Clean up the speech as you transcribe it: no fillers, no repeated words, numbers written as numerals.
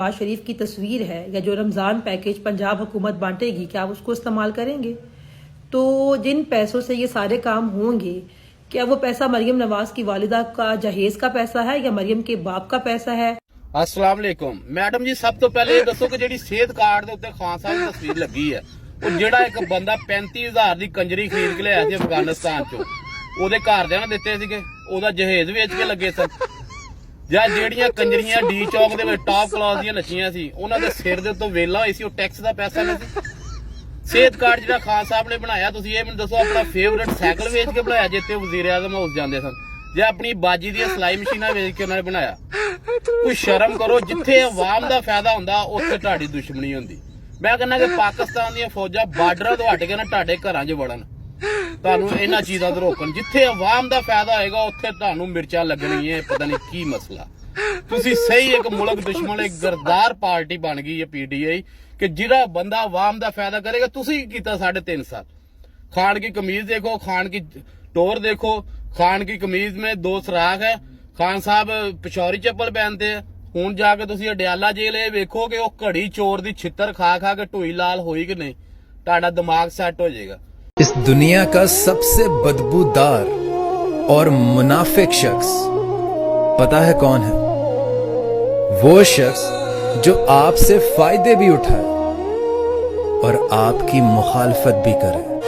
नवाज शरीफ की तस्वीर है या जो रमज़ान पैकेज पंजाब हुकूमत बांटेगी, क्या आप उसको इस्तेमाल करेंगे? तो जिन पैसों से ये सारे काम होंगे, क्या वो पैसा मरियम नवाज की वालिदा का जहेज का पैसा है या मरियम के बाप का पैसा है? अस्सलाम वालेकुम मैडम जी, सब तो पहले ये दसो कि ਜਿਹੜੀ सेहत कार्ड ਦੇ ਉੱਤੇ ਖਾਨ ਸਾਹਿਬ ਦੀ ਤਸਵੀਰ ਲੱਗੀ ਹੈ, ਉਹ ਜਿਹੜਾ ਇੱਕ ਬੰਦਾ 35000 ਦੀ ਕੰਜਰੀ ਖਰੀਦ ਕੇ ਲਿਆਇਆ ਸੀ ਅਫਗਾਨਿਸਤਾਨ ਚੋਂ, ਉਹਦੇ ਘਰਦਿਆਂ ਨੇ ਦਿੱਤੇ ਸੀਗੇ, ਉਹਦਾ ਜਹੇਜ਼ ਵੇਚ ਕੇ ਲੱਗੇ ਸਨ, ਜਾਂ ਜਿਹੜੀਆਂ ਕੰਜਰੀਆਂ ਡੀ ਚੌਕ ਦੇ ਵਿੱਚ ਟਾਪ ਕਲਾਸ ਦੀਆਂ ਨੱਚੀਆਂ ਸੀ, ਉਹਨਾਂ ਦੇ ਸਿਰ ਦੇ ਉੱਤੋਂ ਵੇਲਾ ਹੋਈ ਸੀ, ਉਹ ਟੈਕਸ ਦਾ ਪੈਸਾ ਨਹੀਂ ਸੀ। सेहत कार्ड ਜਿਹੜਾ ਖਾਨ ਸਾਹਿਬ ਨੇ ਬਣਾਇਆ, ਤੁਸੀਂ ਇਹ ਮੈਨੂੰ ਦੱਸੋ ਆਪਣਾ ਫੇਵਰਿਟ ਸਾਈਕਲ ਵੇਚ ਕੇ ਬਣਾਇਆ ਜਿੱਥੇ ਵਜ਼ੀਰ ਆਜ਼ਮ ਹਾਊਸ ਜਾਂਦੇ ਸਨ, ਜਾਂ ਆਪਣੀ ਬਾਜੀ ਦੀਆਂ ਸਲਾਈ ਮਸ਼ੀਨਾਂ ਵੇਚ ਕੇ ਉਹਨਾਂ ਨੇ ਬਣਾਇਆ? ਕੋਈ ਸ਼ਰਮ ਕਰੋ, ਜਿੱਥੇ ਆਵਾਮ ਦਾ ਫਾਇਦਾ ਹੁੰਦਾ ਉੱਥੇ ਤੁਹਾਡੀ ਦੁਸ਼ਮਣੀ ਹੁੰਦੀ। ਮੈਂ ਕਹਿੰਦਾ ਕਿ ਪਾਕਿਸਤਾਨ ਦੀਆਂ ਫੌਜਾਂ ਬਾਰਡਰਾਂ ਤੋਂ ਹਟ ਕੇ ਨਾ ਤੁਹਾਡੇ ਘਰਾਂ 'ਚ ਵੜਨ, ਤੁਹਾਨੂੰ ਇਹਨਾਂ ਚੀਜ਼ਾਂ ਤੋਂ ਰੋਕਣ। ਜਿੱਥੇ ਆਵਾਮ ਦਾ ਫਾਇਦਾ ਹੋਏਗਾ ਉੱਥੇ ਤੁਹਾਨੂੰ ਮਿਰਚਾਂ ਲੱਗਣਗੀਆਂ। ਪਤਾ ਨਹੀਂ ਕੀ ਮਸਲਾ। ਤੁਸੀਂ ਸਹੀ ਇੱਕ ਮੁਲਕ ਦੁਸ਼ਮਣ, ਇੱਕ ਗਰਦਾਰ ਪਾਰਟੀ ਬਣ ਗਈ ਹੈ ਪੀਟੀਆਈ, कि जिरा बंदा आवाम का फायदा करेगा। तुसी की कीता 3.5 साल? खान की कमीज देखो, खान की टोर देखो, खान की कमीज में 2 सराख है, खान साहब पिशौरी चप्पल पहनते हैं। हुण जाके तुसी अडियाला जेल वेखो कि वह घड़ी चोर दी छित्तर खा खा के ढोई लाल होई कि नहीं, तुहाडा दिमाग सेट हो जाएगा। इस दुनिया का सबसे बदबूदार और मुनाफिक शख्स पता है कौन है? वो शख्स जो आपसे फायदे भी उठाए और आपकी मुखालफत भी करे।